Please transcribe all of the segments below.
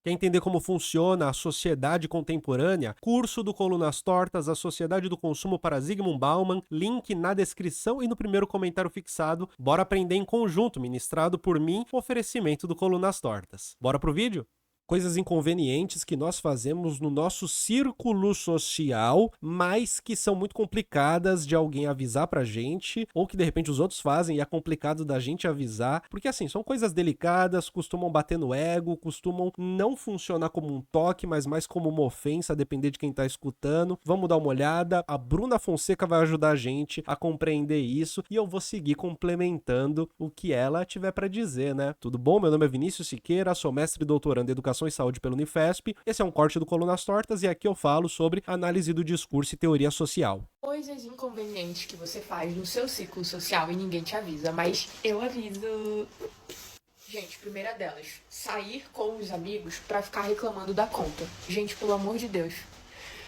Quer entender como funciona a sociedade contemporânea? Curso do Colunas Tortas, A Sociedade do Consumo para Zygmunt Bauman, link na descrição e no primeiro comentário fixado. Bora aprender em conjunto, ministrado por mim, oferecimento do Colunas Tortas. Bora pro vídeo? Coisas inconvenientes que nós fazemos no nosso círculo social, mas que são muito complicadas de alguém avisar pra gente, ou que de repente os outros fazem e é complicado da gente avisar, porque assim, são coisas delicadas, costumam bater no ego, costumam não funcionar como um toque, mas mais como uma ofensa, a depender de quem tá escutando. Vamos dar uma olhada, a Bruna Fonseca vai ajudar a gente a compreender isso, e eu vou seguir complementando o que ela tiver pra dizer, né? Tudo bom? Meu nome é Vinícius Siqueira, sou mestre e doutorando em Educação e Saúde pelo Unifesp. Esse é um corte do Colunas Tortas e aqui eu falo sobre análise do discurso e teoria social. Coisas inconvenientes que você faz no seu ciclo social e ninguém te avisa, mas eu aviso. Gente, primeira delas, sair com os amigos pra ficar reclamando da conta. Gente, pelo amor de Deus.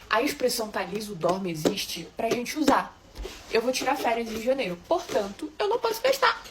A expressão tá liso, dorme, existe pra gente usar. Eu vou tirar férias em janeiro, portanto, eu não posso gastar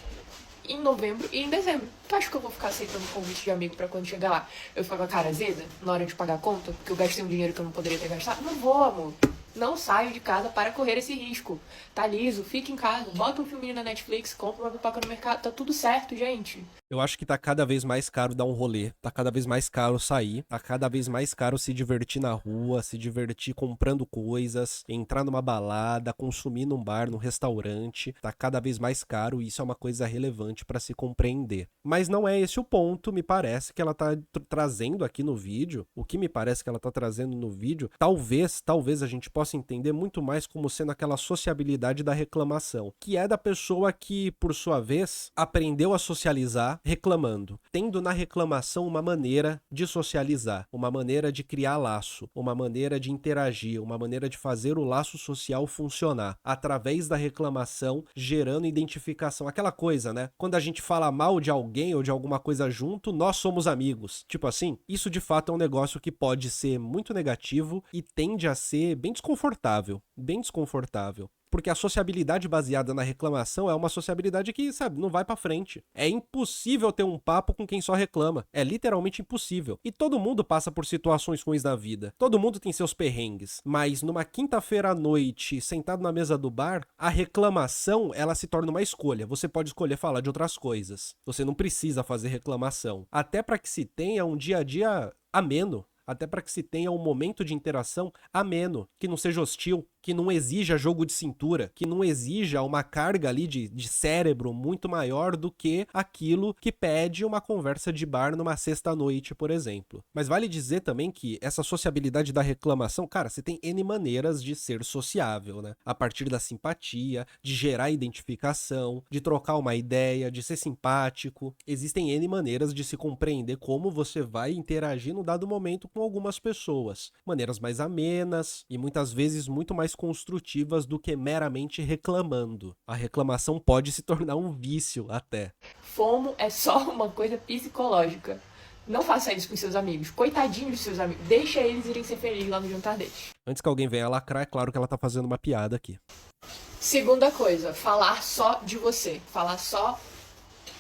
em novembro e em dezembro. Tu acha que eu vou ficar aceitando convite de amigo pra quando chegar lá eu ficar com a cara azeda na hora de pagar a conta? Porque eu gastei um dinheiro que eu não poderia ter gastado? Não vou, amor. Não saio de casa para correr esse risco. Tá liso, fica em casa, bota um filminho na Netflix, compra uma pipoca no mercado, tá tudo certo, gente. Eu acho que tá cada vez mais caro dar um rolê, tá cada vez mais caro sair, tá cada vez mais caro se divertir na rua, se divertir comprando coisas, entrar numa balada, consumir num bar, num restaurante, tá cada vez mais caro e isso é uma coisa relevante pra se compreender. Mas não é esse o ponto, me parece que ela tá trazendo aqui no vídeo, o que me parece que ela tá trazendo no vídeo, talvez a gente possa entender muito mais como sendo aquela sociabilidade da reclamação, que é da pessoa que, por sua vez, aprendeu a socializar reclamando, tendo na reclamação uma maneira de socializar, uma maneira de criar laço, uma maneira de interagir, uma maneira de fazer o laço social funcionar, através da reclamação, gerando identificação. Aquela coisa, né? Quando a gente fala mal de alguém ou de alguma coisa junto, nós somos amigos. Tipo assim, isso de fato é um negócio que pode ser muito negativo e tende a ser bem desconfortável, bem desconfortável. Porque a sociabilidade baseada na reclamação é uma sociabilidade que, sabe, não vai pra frente. É impossível ter um papo com quem só reclama. É literalmente impossível. E todo mundo passa por situações ruins na vida. Todo mundo tem seus perrengues. Mas numa quinta-feira à noite, sentado na mesa do bar, a reclamação, ela se torna uma escolha. Você pode escolher falar de outras coisas. Você não precisa fazer reclamação. Até para que se tenha um dia a dia ameno. Até para que se tenha um momento de interação ameno, que não seja hostil, que não exija jogo de cintura, que não exija uma carga ali de cérebro muito maior do que aquilo que pede uma conversa de bar numa sexta-noite, por exemplo. Mas vale dizer também que essa sociabilidade da reclamação, cara, você tem N maneiras de ser sociável, né? A partir da simpatia, de gerar identificação, de trocar uma ideia, de ser simpático. Existem N maneiras de se compreender como você vai interagir no dado momento com algumas pessoas. Maneiras mais amenas e muitas vezes muito mais construtivas do que meramente reclamando. A reclamação pode se tornar um vício até. FOMO é só uma coisa psicológica. Não faça isso com seus amigos. Coitadinhos dos seus amigos. Deixa eles irem ser felizes lá no jantar deles. Antes que alguém venha lacrar, é claro que ela tá fazendo uma piada aqui. Segunda coisa, falar só de você. Falar só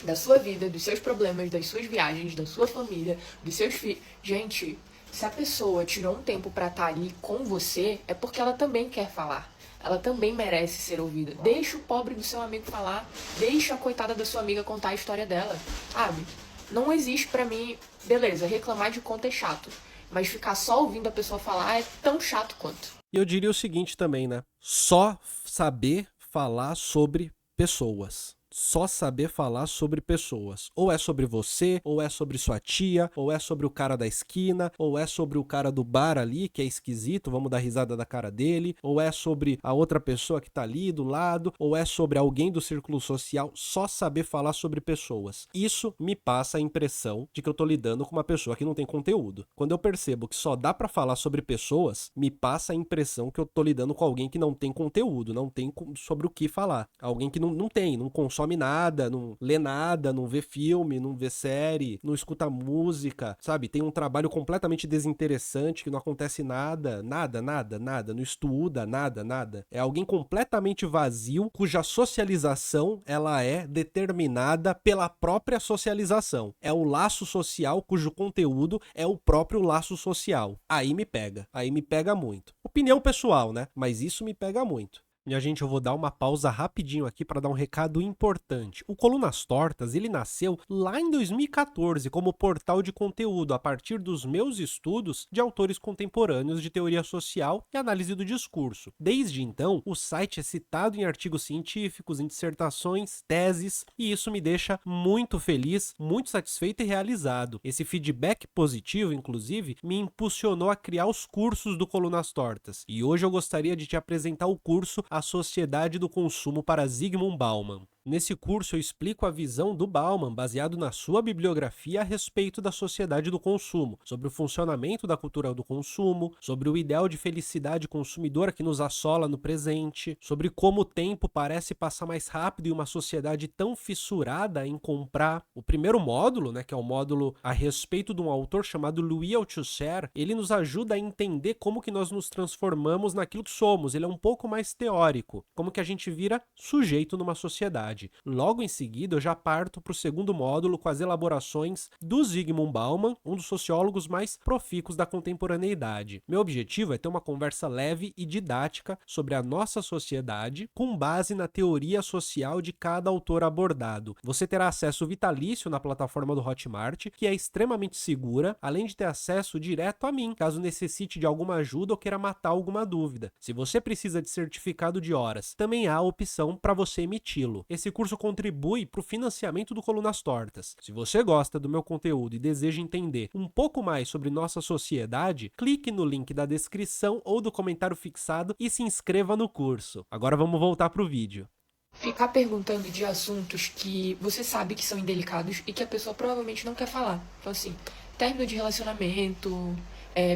da sua vida, dos seus problemas, das suas viagens, da sua família, dos seus filhos. Gente, se a pessoa tirou um tempo pra estar ali com você, é porque ela também quer falar. Ela também merece ser ouvida. Deixa o pobre do seu amigo falar. Deixa a coitada da sua amiga contar a história dela. Sabe? Não existe pra mim... Beleza, reclamar de conta é chato. Mas ficar só ouvindo a pessoa falar é tão chato quanto. E eu diria o seguinte também, né? Só saber falar sobre pessoas. Só saber falar sobre pessoas. Ou é sobre você, ou é sobre sua tia, ou é sobre o cara da esquina, ou é sobre o cara do bar ali, que é esquisito, vamos dar risada da cara dele, ou é sobre a outra pessoa que tá ali do lado, ou é sobre alguém do círculo social. Só saber falar sobre pessoas. Isso me passa a impressão de que eu tô lidando com uma pessoa que não tem conteúdo. Quando eu percebo que só dá pra falar sobre pessoas, me passa a impressão que eu tô lidando com alguém que não tem conteúdo, não tem sobre o que falar. Alguém que não consome consome nada, não lê nada, não vê filme, não vê série, não escuta música, sabe? Tem um trabalho completamente desinteressante, que não acontece nada, não estuda, nada. É alguém completamente vazio, cuja socialização, ela é determinada pela própria socialização. É o laço social cujo conteúdo é o próprio laço social. Aí me pega muito. Opinião pessoal, né? Mas isso me pega muito. Minha gente, eu vou dar uma pausa rapidinho aqui para dar um recado importante. O Colunas Tortas, ele nasceu lá em 2014 como portal de conteúdo a partir dos meus estudos de autores contemporâneos de teoria social e análise do discurso. Desde então, o site é citado em artigos científicos, em dissertações, teses, e isso me deixa muito feliz, muito satisfeito e realizado. Esse feedback positivo, inclusive, me impulsionou a criar os cursos do Colunas Tortas. E hoje eu gostaria de te apresentar o curso A Sociedade do Consumo para Zygmunt Bauman. Nesse curso eu explico a visão do Bauman, baseado na sua bibliografia a respeito da sociedade do consumo, sobre o funcionamento da cultura do consumo, sobre o ideal de felicidade consumidora que nos assola no presente, sobre como o tempo parece passar mais rápido em uma sociedade tão fissurada em comprar. O primeiro módulo, que é o módulo a respeito de um autor chamado Louis Althusser, ele nos ajuda a entender como que nós nos transformamos naquilo que somos. Ele é um pouco mais teórico, como que a gente vira sujeito numa sociedade. Logo em seguida, eu já parto para o segundo módulo com as elaborações do Zygmunt Bauman, um dos sociólogos mais profícuos da contemporaneidade. Meu objetivo é ter uma conversa leve e didática sobre a nossa sociedade, com base na teoria social de cada autor abordado. Você terá acesso vitalício na plataforma do Hotmart, que é extremamente segura, além de ter acesso direto a mim, caso necessite de alguma ajuda ou queira matar alguma dúvida. Se você precisa de certificado de horas, também há a opção para você emiti-lo. Esse curso contribui para o financiamento do Colunas Tortas. Se você gosta do meu conteúdo e deseja entender um pouco mais sobre nossa sociedade, clique no link da descrição ou do comentário fixado e se inscreva no curso. Agora vamos voltar para o vídeo. Ficar perguntando de assuntos que você sabe que são indelicados e que a pessoa provavelmente não quer falar. Então, assim, término de relacionamento,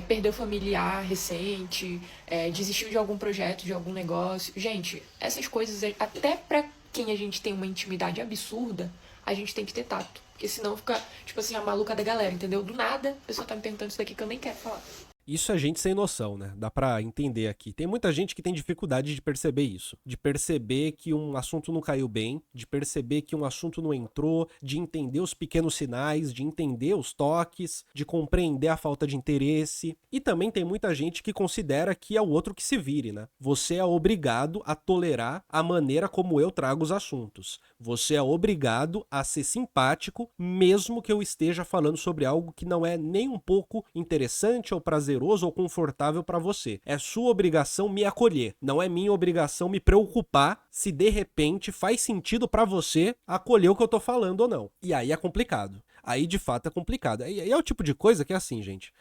perdeu familiar recente, desistiu de algum projeto, de algum negócio. Gente, essas coisas, até pra quem a gente tem uma intimidade absurda, a gente tem que ter tato. Porque senão fica, tipo assim, a maluca da galera, entendeu? Do nada, a pessoa tá me perguntando isso daqui que eu nem quero falar. Isso é gente sem noção, né? Dá pra entender aqui. Tem muita gente que tem dificuldade de perceber isso. De perceber que um assunto não caiu bem, de perceber que um assunto não entrou, de entender os pequenos sinais, de entender os toques, de compreender a falta de interesse. E também tem muita gente que considera que é o outro que se vire, né? Você é obrigado a tolerar a maneira como eu trago os assuntos. Você é obrigado a ser simpático, mesmo que eu esteja falando sobre algo que não é nem um pouco interessante ou prazeroso ou confortável para você. É sua obrigação me acolher, não é minha obrigação me preocupar se de repente faz sentido para você acolher o que eu tô falando ou não. E aí é complicado. Aí de fato é complicado. E é o tipo de coisa que é assim, gente.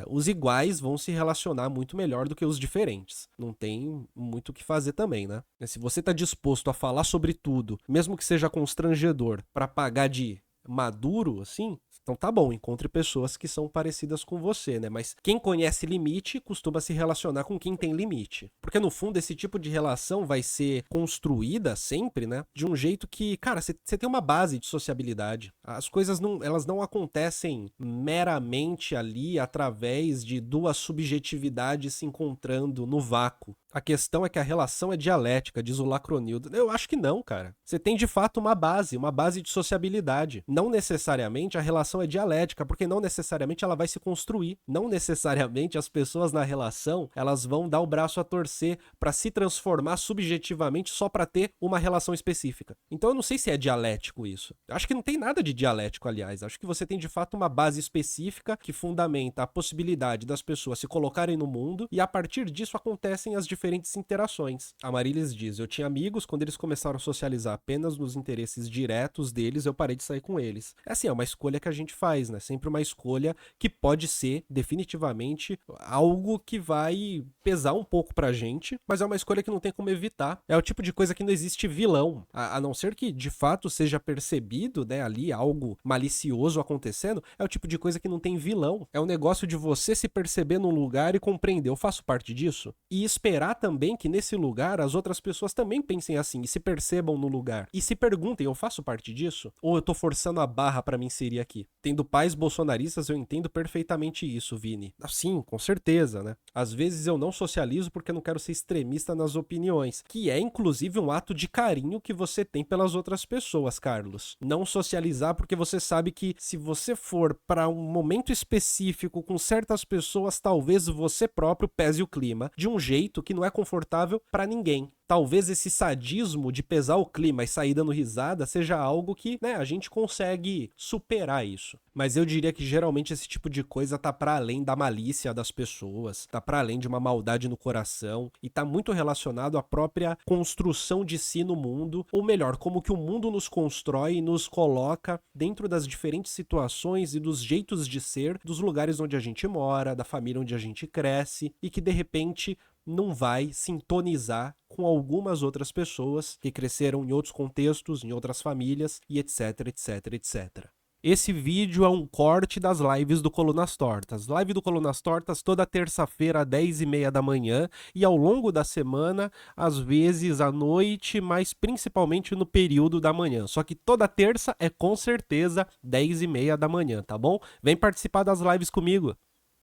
Os iguais vão se relacionar muito melhor do que os diferentes. Não tem muito o que fazer também, né? Se você tá disposto a falar sobre tudo, mesmo que seja constrangedor, para pagar de maduro, assim, então tá bom, encontre pessoas que são parecidas com você, né? Mas quem conhece limite costuma se relacionar com quem tem limite. Porque no fundo esse tipo de relação vai ser construída sempre, né? De um jeito que, cara, você tem uma base de sociabilidade. As coisas elas não acontecem meramente ali através de duas subjetividades se encontrando no vácuo. A questão é que a relação é dialética, diz o Lacronildo. Eu acho que não, cara. Você tem de fato uma base de sociabilidade. Não necessariamente a relação é dialética, porque não necessariamente ela vai se construir. Não necessariamente as pessoas na relação, elas vão dar o braço a torcer para se transformar subjetivamente só para ter uma relação específica. Então eu não sei se é dialético isso. Eu acho que não tem nada de dialético, aliás. Acho que você tem de fato uma base específica que fundamenta a possibilidade das pessoas se colocarem no mundo e a partir disso acontecem as diferentes interações. A Marilis diz, eu tinha amigos, quando eles começaram a socializar apenas nos interesses diretos deles, eu parei de sair com eles. É assim, é uma escolha que a gente faz, né? Sempre uma escolha que pode ser definitivamente algo que vai pesar um pouco pra gente, mas é uma escolha que não tem como evitar. É o tipo de coisa que não existe vilão, a não ser que de fato seja percebido, né, ali algo malicioso acontecendo, é o tipo de coisa que não tem vilão. É um negócio de você se perceber num lugar e compreender, eu faço parte disso, e esperar esperar também que nesse lugar as outras pessoas também pensem assim e se percebam no lugar. E se perguntem, eu faço parte disso? Ou eu tô forçando a barra pra me inserir aqui? Tendo pais bolsonaristas, eu entendo perfeitamente isso, Vini. Sim, com certeza, né? Às vezes eu não socializo porque eu não quero ser extremista nas opiniões, que é inclusive um ato de carinho que você tem pelas outras pessoas, Carlos. Não socializar porque você sabe que se você for para um momento específico com certas pessoas, talvez você próprio pese o clima de um jeito que não é confortável para ninguém. Talvez esse sadismo de pesar o clima e sair dando risada seja algo que, né, a gente consegue superar isso. Mas eu diria que geralmente esse tipo de coisa tá para além da malícia das pessoas, tá para além de uma maldade no coração e tá muito relacionado à própria construção de si no mundo, ou melhor, como que o mundo nos constrói e nos coloca dentro das diferentes situações e dos jeitos de ser, dos lugares onde a gente mora, da família onde a gente cresce e que de repente não vai sintonizar com algumas outras pessoas que cresceram em outros contextos, em outras famílias e etc, etc, etc. Esse vídeo é um corte das lives do Colunas Tortas. Live do Colunas Tortas toda terça-feira às 10h30 da manhã e ao longo da semana, às vezes à noite, mas principalmente no período da manhã. Só que toda terça é com certeza 10h30 da manhã, tá bom? Vem participar das lives comigo.